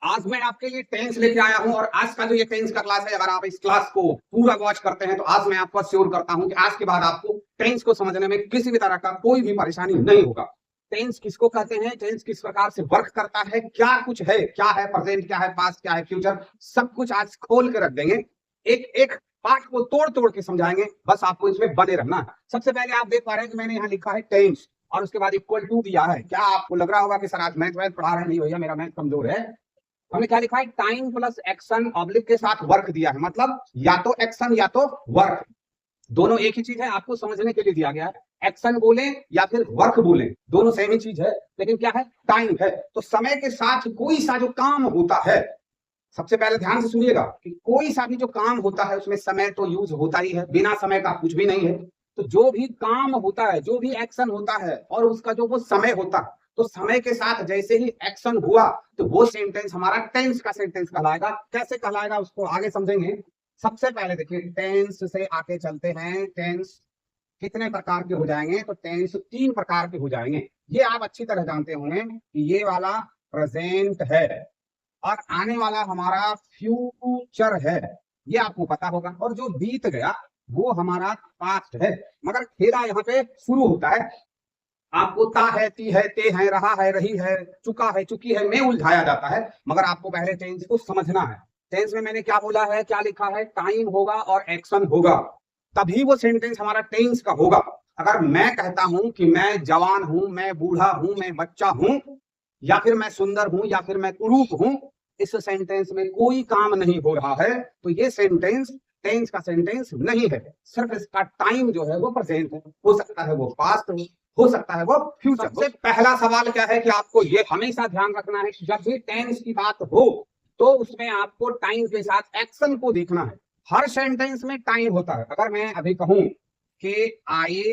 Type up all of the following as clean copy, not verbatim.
आज मैं आपके लिए टेंस लेके आया हूं और आज का जो ये टेंस का क्लास है, अगर आप इस क्लास को पूरा वॉच करते हैं तो आज मैं आपको श्योर करता हूं कि आज के बाद आपको टेंस को समझने में किसी भी तरह का कोई भी परेशानी नहीं होगा। टेंस किसको कहते हैं, टेंस किस प्रकार से वर्क करता है, क्या कुछ है, क्या है प्रेजेंट, क्या है पास्ट, क्या है फ्यूचर, सब कुछ आज खोल के रख देंगे। एक एक पार्ट को तोड़ तोड़ के समझाएंगे, बस आपको इसमें बने रहना है। सबसे पहले आप देख पा रहे हैं कि मैंने यहाँ लिखा है टेंस और उसके बाद इक्वल टू दिया है। क्या आपको लग रहा होगा कि सर आज मैथ वैथ पढ़ा रहे नहीं भैया, मेरा मैथ कमजोर है। हमने क्या लिखा है, टाइम प्लस एक्शन ऑब्लिक के साथ वर्क दिया है, मतलब या तो एक्शन या तो वर्क, दोनों एक ही चीज है, आपको समझने के लिए दिया गया है। एक्शन बोले या फिर वर्क बोले, दोनों सेम ही चीज है, लेकिन क्या है, टाइम है। तो समय के साथ कोई सा जो काम होता है, सबसे पहले ध्यान से सुनिएगा कि कोई सा भी जो काम होता है उसमें समय तो यूज होता ही है, बिना समय का कुछ भी नहीं है। तो जो भी काम होता है, जो भी एक्शन होता है और उसका जो वो समय होता है, तो समय के साथ जैसे ही एक्शन हुआ तो वो सेंटेंस हमारा टेंस का सेंटेंस कहलाएगा। कैसे कहलाएगा उसको आगे समझेंगे। सबसे पहले देखिए, टेंस से आके चलते हैं। टेंस कितने प्रकार के हो जाएंगे, तो टेंस 3 प्रकार के हो जाएंगे। ये आप अच्छी तरह जानते होंगे कि ये वाला प्रेजेंट है और आने वाला हमारा फ्यूचर है, ये आपको पता होगा। और जो बीत गया वो हमारा पास्ट है। मगर खेला यहाँ पे शुरू होता है, आपको ता है, ती है, ते है, रहा है, रही है, चुका है, चुकी है में उलझाया जाता है। मगर आपको पहले टेंस को समझना है। टेंस में मैंने क्या बोला है, क्या लिखा है, टाइम होगा और एक्शन होगा, तभी वो सेंटेंस हमारा टेंस का होगा। अगर मैं कहता हूं कि मैं जवान हूं, मैं बूढ़ा हूं, मैं बच्चा हूं, या फिर मैं सुंदर हूं, या फिर मैं कुरूप हूं, इस सेंटेंस में कोई काम नहीं हो रहा है, तो ये सेंटेंस टेंस का सेंटेंस नहीं है। सिर्फ इसका टाइम जो है वो प्रेजेंट है, हो सकता है वो पास्ट हो सकता है वो फ्यूचर। सबसे पहला सवाल क्या है कि आपको ये हमेशा ध्यान रखना है कि जब भी टेंस की बात हो तो उसमें आपको टाइम के साथ एक्शन को देखना है। हर सेंटेंस में टाइम होता है। अगर मैं अभी कहूं कि आई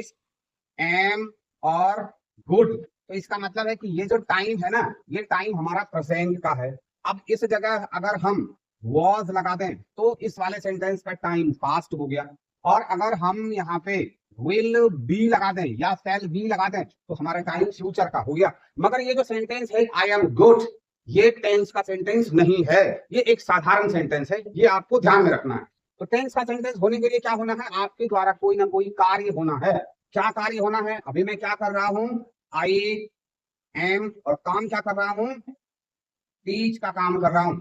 एम और गुड, तो इसका मतलब है कि ये जो टाइम है ना, ये टाइम हमारा प्रेजेंट का है। अब इस जगह अगर हम वॉज लगा दें तो इस वाले सेंटेंस का टाइम पास्ट हो गया। और अगर हम यहाँ पे विल बी लगा दें या शैल बी लगा दें तो हमारा टाइम फ्यूचर का हो गया। मगर ये जो सेंटेंस है आई एम गुड, ये टेंस का सेंटेंस नहीं है, ये एक साधारण सेंटेंस है, ये आपको ध्यान में रखना है। तो टेंस का सेंटेंस होने के लिए क्या होना है, आपके द्वारा कोई ना कोई कार्य होना है। क्या कार्य होना है, अभी मैं क्या कर रहा हूं, आई एम, और काम क्या कर रहा हूं, टीच का काम कर रहा हूं।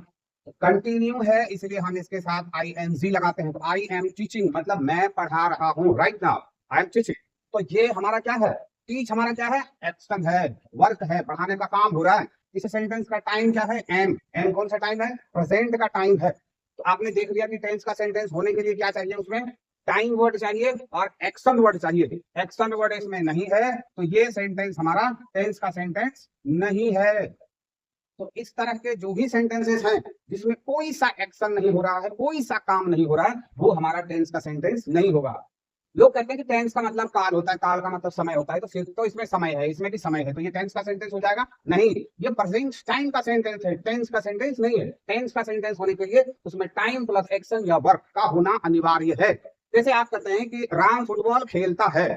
कंटिन्यू है इसलिए हम इसके साथ आई एन जी लगाते हैं। तो आई एम टीचिंग मतलब मैं पढ़ा रहा हूं, right now I am teaching. तो ये हमारा क्या है, टीच हमारा क्या है, एक्शन है, वर्क है, पढ़ाने का काम हो रहा है। इस सेंटेंस का टाइम क्या है, एम। एम कौन सा टाइम है, प्रेजेंट का टाइम है। तो आपने देख लिया कि टेंस का सेंटेंस होने के लिए क्या चाहिए, उसमें टाइम वर्ड चाहिए और एक्शन वर्ड चाहिए। एक्शन वर्ड इसमें नहीं है तो ये सेंटेंस हमारा टेंस का सेंटेंस नहीं है। तो इस तरह के जो भी सेंटेंसेस हैं जिसमें कोई सा एक्शन नहीं हो रहा है, कोई सा काम नहीं हो रहा है, वो हमारा टेंस का सेंटेंस नहीं होगा। लोग कहते हैं कि टेंस का मतलब काल होता है, काल का मतलब समय होता है, तो फिर तो इसमें समय है, इसमें भी समय है, तो ये टेंस का सेंटेंस हो जाएगा। नहीं, ये प्रेजेंट टाइम का सेंटेंस है, टेंस का सेंटेंस नहीं है। टेंस का सेंटेंस होने के लिए उसमें टाइम प्लस एक्शन या वर्क का होना अनिवार्य है। जैसे आप कहते हैं कि राम फुटबॉल खेलता है,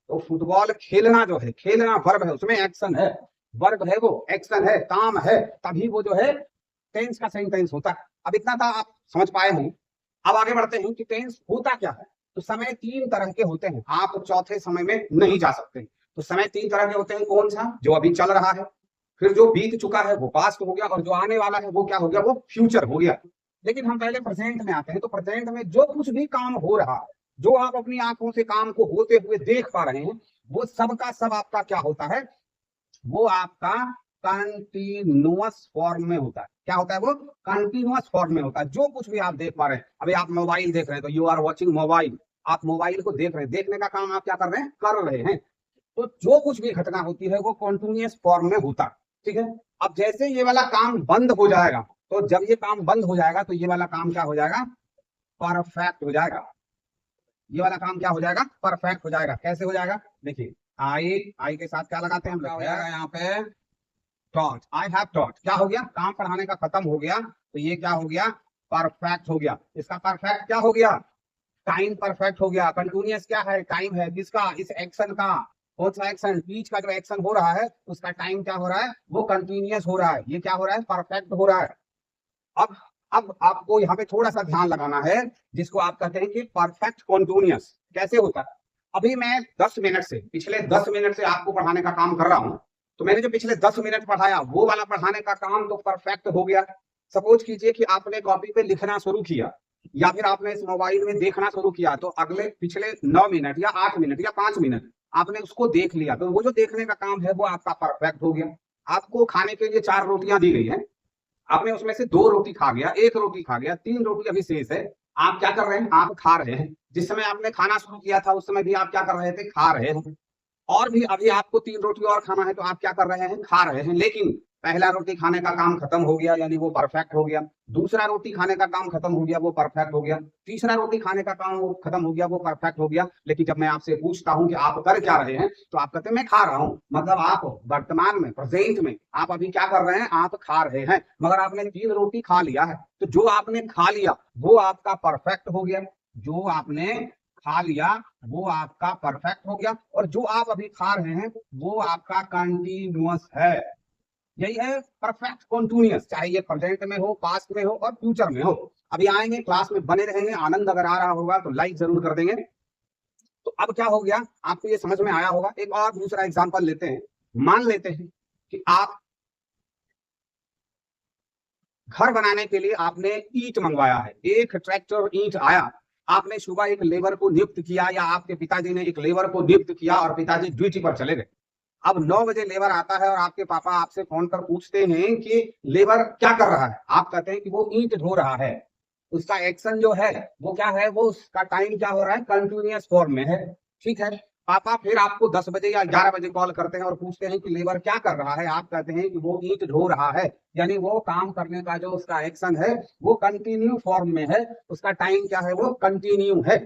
तो फुटबॉल खेलना जो है, खेलना वर्ब है, उसमें एक्शन है, वर्ब है, वो एक्शन है, काम है, तभी वो जो है टेंस का सेंटेंस होता है। अब इतना था आप समझ पाए हैं। अब आगे बढ़ते हैं कि टेंस होता क्या है। तो समय 3 तरह के होते हैं, आप चौथे समय में नहीं जा सकते। तो समय 3 तरह के होते हैं, कौन सा, जो अभी चल रहा है, फिर जो बीत चुका है वो पास्ट हो गया, और जो आने वाला है वो क्या हो गया, वो फ्यूचर हो गया। लेकिन हम पहले प्रेजेंट में आते हैं। तो प्रेजेंट में जो कुछ भी काम हो रहा है, जो आप अपनी आंखों से काम को होते हुए देख पा रहे हैं, वो सब का सब आपका क्या होता है, वो आपका कंटिन्यूअस फॉर्म में होता है। क्या होता है, वो कंटिन्यूअस फॉर्म में होता है। जो कुछ भी आप देख पा रहे हैं, अभी आप मोबाइल देख रहे हैं तो यू आर वॉचिंग मोबाइल, आप मोबाइल को देख रहे हैं, देखने का काम आप क्या कर रहे हैं, कर रहे हैं। तो जो कुछ भी घटना होती है वो कॉन्टिन्यूअस फॉर्म में होता है, ठीक है। अब जैसे ये वाला काम बंद हो जाएगा, तो जब ये काम बंद हो जाएगा तो ये वाला काम क्या हो जाएगा, परफेक्ट हो जाएगा। ये वाला काम क्या हो जाएगा, परफेक्ट हो जाएगा। कैसे हो जाएगा, देखिए, आई आई के साथ क्या लगाते हैं, क्या हो जाएगा यहाँ पे, टॉट, आई हैव टॉट, क्या हो गया, काम पढ़ाने का खत्म हो गया, तो ये क्या हो गया, परफेक्ट हो गया। इसका परफेक्ट क्या हो गया, टाइम परफेक्ट हो गया। कंटिन्यूअस क्या है, टाइम है, किसका, इस एक्शन का। कौन सा एक्शन, बीच का जो एक्शन हो रहा है उसका टाइम क्या हो रहा है, वो कंटिन्यूअस हो रहा है, ये क्या हो रहा है, परफेक्ट हो रहा है। अब अब आपको यहाँ पे थोड़ा सा ध्यान लगाना है, जिसको आप कहते हैं कि परफेक्ट कॉन्टिन्यूअस कैसे होता है। अभी मैं 10 मिनट से, पिछले 10 मिनट से आपको पढ़ाने का काम कर रहा हूं, तो मैंने जो पिछले 10 मिनट पढ़ाया वो वाला पढ़ाने का काम तो परफेक्ट हो गया। सपोज कीजिए कि आपने कॉपी पे लिखना शुरू किया या फिर आपने इस मोबाइल में देखना शुरू किया, तो अगले पिछले 9 मिनट या 8 मिनट या 5 मिनट आपने उसको देख लिया, तो वो जो देखने का काम है वो आपका परफेक्ट हो गया। आपको खाने के लिए 4 रोटियां दी गई हैं, आपने उसमें से 2 रोटी खा गया, 1 रोटी खा गया, 3 रोटी अभी शेष है। आप क्या कर रहे हैं? आप खा रहे हैं। जिस समय आपने खाना शुरू किया था उस समय भी आप क्या कर रहे थे? खा रहे हैं। और भी अभी आपको 3 रोटी और खाना है, तो आप क्या कर रहे हैं? खा रहे हैं। लेकिन पहला रोटी खाने का काम खत्म हो गया, यानी वो परफेक्ट हो गया। दूसरा रोटी खाने का काम खत्म हो गया, वो परफेक्ट हो गया। तीसरा रोटी खाने का काम वो खत्म हो गया, वो परफेक्ट हो गया। लेकिन जब मैं आपसे पूछता हूं कि आप कर क्या रहे हैं, तो आप कहते हैं मैं खा रहा हूं। मतलब आप वर्तमान में, प्रेजेंट में आप अभी क्या कर रहे हैं? आप खा रहे हैं। मगर आपने 3 रोटी खा लिया है, तो जो आपने खा लिया वो आपका परफेक्ट हो गया। जो आपने खा लिया वो आपका परफेक्ट हो गया, और जो आप अभी खा रहे हैं वो आपका कंटिन्यूअस है। यही है परफेक्ट कॉन्टिन्यूअस, चाहे ये प्रेजेंट में हो, पास्ट में हो और फ्यूचर में हो। अभी आएंगे, क्लास में बने रहेंगे। आनंद अगर आ रहा होगा तो लाइक जरूर कर देंगे। तो अब क्या हो गया, आपको ये समझ में आया होगा। एक और दूसरा एग्जांपल लेते हैं। मान लेते हैं कि आप घर बनाने के लिए आपने ईंट मंगवाया है, एक ट्रैक्टर ईंट आया। आपने सुबह एक लेबर को नियुक्त किया, या आपके पिताजी ने एक लेबर को नियुक्त किया और पिताजी ड्यूटी पर चले गए। अब 9 बजे लेबर आता है और आपके पापा आपसे फोन पर पूछते हैं कि लेबर क्या कर रहा है। आप कहते हैं कि वो ईंट ढो रहा है। उसका एक्शन जो है वो क्या है? वो उसका टाइम क्या हो रहा है? कंटिन्यूअस फॉर्म में है। ठीक है। पापा फिर आपको 10 बजे या 11 बजे कॉल करते हैं और पूछते हैं कि लेबर क्या कर रहा है। आप कहते हैं कि वो ईंट ढो रहा है। यानी वो काम करने का जो उसका एक्शन है वो कंटिन्यू फॉर्म में है। उसका टाइम क्या है? वो कंटिन्यू है।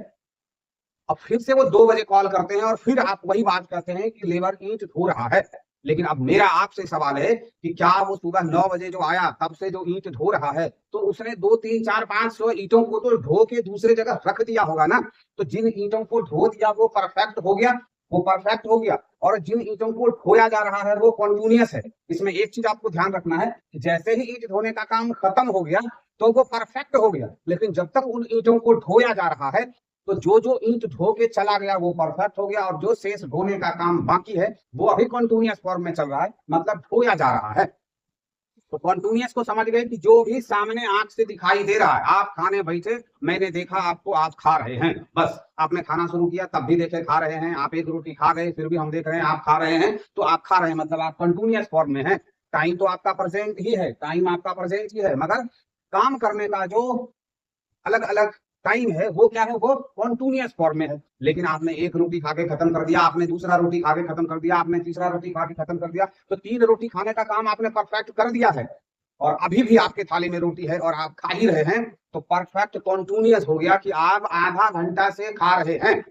अब फिर से वो 2 बजे कॉल करते हैं और फिर आप वही बात कहते हैं कि लेबर ईंट ढो रहा है। लेकिन अब मेरा आपसे सवाल है कि क्या वो सुबह 9 बजे जो आया तब से जो ईंट ढो रहा है, तो उसने 2 3 4 500 ईंटों को तो ढो के दूसरे जगह रख दिया होगा ना। तो जिन ईंटों को ढो दिया वो परफेक्ट हो गया, वो परफेक्ट हो गया। और जिन ईंटों को ढोया जा रहा है वो कॉन्टिन्यूअस है। इसमें एक चीज आपको ध्यान रखना है कि जैसे ही ईंट ढोने का काम खत्म हो गया तो वो परफेक्ट हो गया। लेकिन जब तक उन ईंटों को ढोया जा रहा है, तो जो जो ईंट ढो के चला गया वो परफेक्ट हो गया, और जो शेष ढोने का काम बाकी है वो अभी कॉन्टिन्यूअस फॉर्म में चल रहा है, मतलब ढोया जा रहा है। तो कॉन्टिन्यूअस को समझ गए कि जो भी सामने आंख से दिखाई दे रहा है, आप खाने बैठे, मैंने देखा आपको, आप खा रहे हैं। बस आपने खाना शुरू किया तब भी देखे खा रहे हैं। आप एक रोटी खा गए फिर भी हम देख रहे हैं आप खा रहे हैं। तो आप खा रहे हैं मतलब आप कंटिन्यूअस फॉर्म में है। टाइम तो आपका प्रेजेंट ही है, टाइम आपका प्रेजेंट ही है, मगर काम करने का जो अलग अलग टाइम है वो क्या है? वो कॉन्टिन्यूअस फॉर्म में है। लेकिन आपने एक रोटी खा के खत्म कर दिया, आपने दूसरा रोटी खा के खत्म कर दिया, आपने तीसरा रोटी खा के खत्म कर दिया, तो 3 रोटी खाने का काम आपने परफेक्ट कर दिया है। और अभी भी आपके थाली में रोटी है और आप खा ही रहे हैं, तो परफेक्ट कॉन्टिन्यूअस हो गया कि आप आधा घंटा से खा रहे हैं।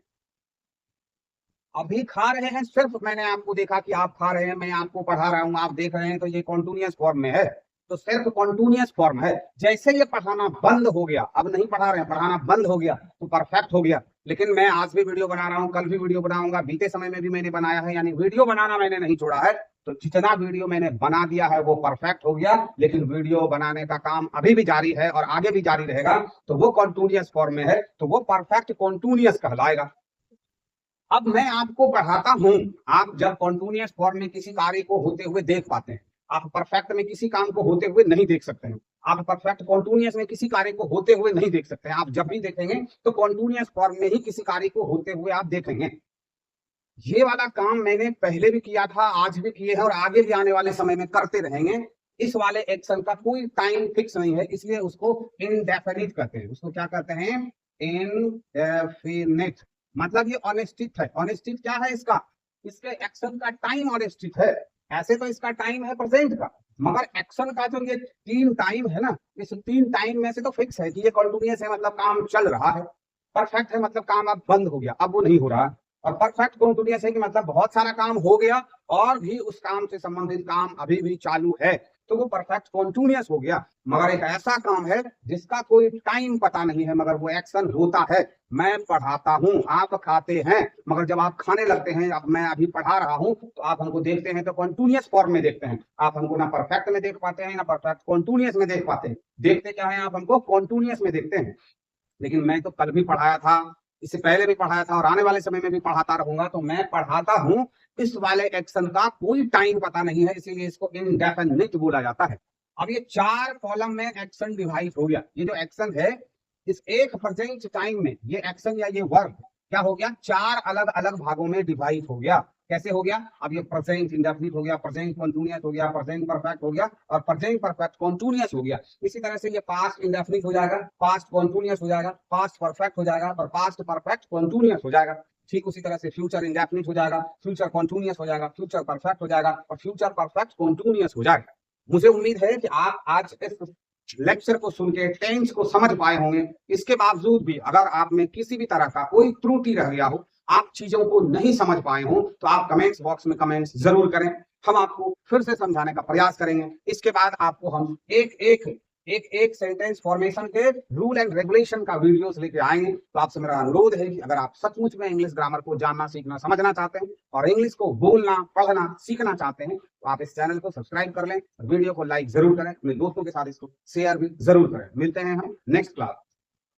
अभी खा रहे हैं, सिर्फ मैंने आपको देखा कि आप खा रहे हैं, मैं आपको पढ़ा रहा हूं, आप देख रहे हैं, तो ये कॉन्टिन्यूअस फॉर्म में है। तो सिर्फ कॉन्टिन्यूअस फॉर्म है। जैसे ये पढ़ाना बंद हो गया, अब नहीं पढ़ा रहे हैं, पढ़ाना बंद हो गया, तो परफेक्ट हो गया। लेकिन मैं आज भी वीडियो बना रहा हूं, कल भी वीडियो बनाऊंगा, बीते समय में भी मैंने बनाया है, यानी वीडियो बनाना मैंने नहीं छोड़ा है। तो जितना वीडियो मैंने बना दिया है वो परफेक्ट हो गया। लेकिन वीडियो बनाने का काम अभी भी जारी है और आगे भी जारी रहेगा, तो वो कॉन्टिन्यूअस फॉर्म में है, तो वो परफेक्ट कॉन्टिन्यूअस कहलाएगा। अब मैं आपको पढ़ाता हूं, आप जब कॉन्टिन्यूअस फॉर्म में किसी कार्य को होते हुए देख पाते हैं, आप परफेक्ट में किसी काम को होते हुए नहीं देख सकते हैं। आप परफेक्ट कॉन्टिन्यूअस में किसी कार्य को होते हुए नहीं देख सकते हैं। आप जब भी देखेंगे तो कॉन्टिन्यूअस फॉर्म में ही किसी कार्य को होते हुए आप देखेंगे। ये वाला काम मैंने पहले भी किया था, आज भी किए हैं और आगे भी आने वाले समय में करते रहेंगे। इस वाले एक्शन का कोई टाइम फिक्स नहीं है, इसलिए उसको इनडेफिनिट कहते हैं। उसको क्या कहते हैं? इनडेफिनिट। मतलब ये अनिश्चित है। अनिश्चित क्या है इसका? इसके एक्शन का टाइम अनिश्चित है। ऐसे तो इसका टाइम है प्रेजेंट का, मगर एक्शन का जो ये 3 टाइम है ना, इस 3 टाइम में से तो फिक्स है कि ये कॉन्टिन्यूअस है, मतलब काम चल रहा है। परफेक्ट है मतलब काम अब बंद हो गया, अब वो नहीं हो रहा। और परफेक्ट कॉन्टिन्यूअस है कि मतलब बहुत सारा काम हो गया और भी उस काम से संबंधित काम अभी भी चालू है। तो वो परफेक्ट कॉन्टिन्यूअस हो गया। मगर एक ऐसा काम है जिसका कोई टाइम पता नहीं है, मगर वो एक्शन होता है। मैं पढ़ाता हूँ, आप खाते हैं, मगर जब आप खाने लगते हैं, अब मैं अभी पढ़ा रहा हूँ तो आप हमको देखते हैं तो कॉन्टिन्यूअस फॉर्म में देखते हैं। आप हमको ना परफेक्ट में देख पाते हैं, ना परफेक्ट कॉन्टिन्यूअस में देख पाते हैं। देखते क्या है, आप हमको कॉन्टिन्यूअस में देखते हैं। लेकिन मैं तो कल भी पढ़ाया था, इससे पहले भी पढ़ाया था और आने वाले समय में भी पढ़ाता रहूंगा। तो मैं पढ़ाता हूं, इस वाले एक्शन का कोई टाइम पता नहीं है, इसीलिए इसको इनडेफिनिट बोला जाता है। अब ये 4 कॉलम में एक्शन डिवाइड हो गया। ये जो एक्शन है, इस एक प्रेजेंट टाइम में ये एक्शन या ये वर्ब क्या हो गया, 4 अलग अलग भागों में डिवाइड हो गया। कैसे हो गया, अब ये प्रेजेंट इंडेफिनिट हो गया, प्रेजेंट कंटीन्यूअस हो गया, प्रेजेंट परफेक्ट हो गया और प्रेजेंट परफेक्ट कंटीन्यूअस हो गया। इसी तरह से ये पास्ट इंडेफिनिट हो जाएगा, पास्ट कंटीन्यूअस हो जाएगा, पास्ट परफेक्ट हो जाएगा और पास्ट परफेक्ट कंटीन्यूअस हो जाएगा। ठीक उसी तरह से फ्यूचर इंडेफिनिट हो जाएगा, फ्यूचर कंटीन्यूअस हो जाएगा, फ्यूचर परफेक्ट हो जाएगा और फ्यूचर परफेक्ट कंटीन्यूअस हो जाएगा। मुझे उम्मीद है कि आप आज इस लेक्चर को सुन के टेंस को समझ पाए होंगे। इसके बावजूद भी अगर आप में किसी भी तरह का कोई त्रुटि रह गया हो, आप चीजों को नहीं समझ पाए हो, तो आप कमेंट्स बॉक्स में कमेंट्स जरूर करें। हम आपको फिर से समझाने का प्रयास करेंगे। इसके बाद आपको हम एक सेंटेंस फॉर्मेशन के रूल एंड रेगुलेशन का वीडियोस लेके आएंगे। तो आपसे मेरा अनुरोध है कि अगर आप सचमुच में इंग्लिश ग्रामर को जानना, सीखना, समझना चाहते हैं और इंग्लिश को बोलना, पढ़ना, सीखना चाहते हैं, तो आप इस चैनल को सब्सक्राइब कर लें, वीडियो को लाइक जरूर करें, अपने दोस्तों के साथ इसको शेयर भी जरूर करें। मिलते हैं हम नेक्स्ट क्लास।